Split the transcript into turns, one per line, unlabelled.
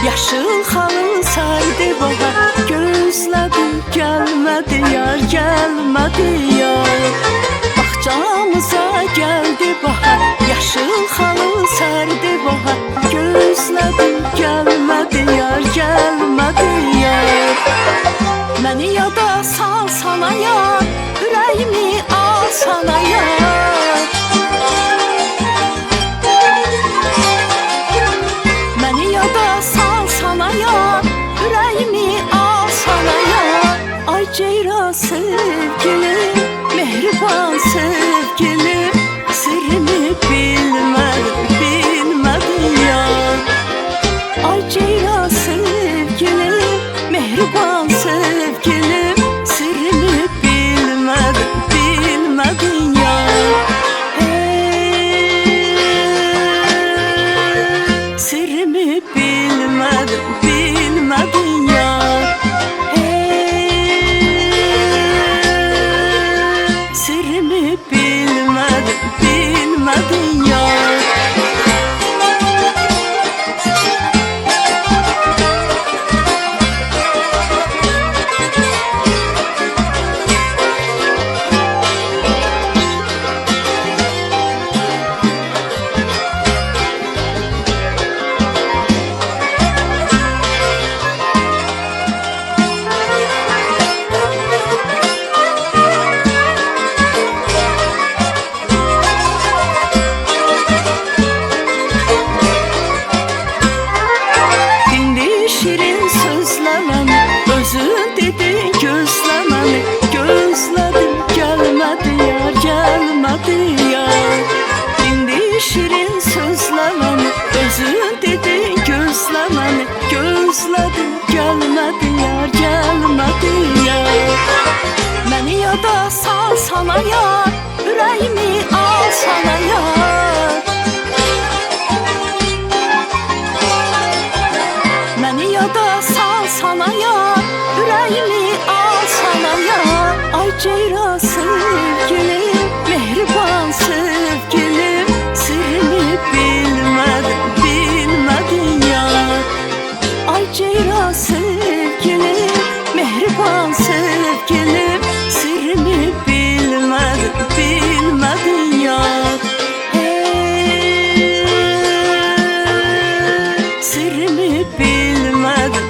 Yaşıl halı sardı bahar, gözledim gelmedi yar, gelmedi yar. Bahçamıza geldi bahar, yaşıl halı sardı bahar, gözledim gelmedi yar, gelmedi yar. Məni yada sal sana yar, ürəyimi al sana yar. Məni yada sal sana yar, ürəyimi al sana yar. Ay Ceyran sevgilim, mehriban sevgilim, sırrımı bilmədim, bilmədim yar. Ay Ceyran sevgilim, mehriban sevgilim, sırrımı bilmədim, bilmədim yar. Hey, sırrımı bilmədim, bilmədim yar. Hey, sırrımı bilmədim, bilmədim yar. Şirin sözleməni, özün dedin gözleməni, gözledim gelmedi yar, gelmedi yar. İndi şirin sözleməni, özün dedin gözleməni, gözledim gelmedi yar, gelmedi yar. Məni yada sal sana yar, ürəyimi al sana yar. Məni yada sal sana yar, ürəyimi al sana yar. Ay Ceyran sevgilim, mehriban sevgilim, sırrımı bilmədim, bilmədim yar. Ay Ceyran sevgilim, mehriban sevgilim, sırrımı bilmədim, bilmədim yar. Hey, sırrımı bilmədim,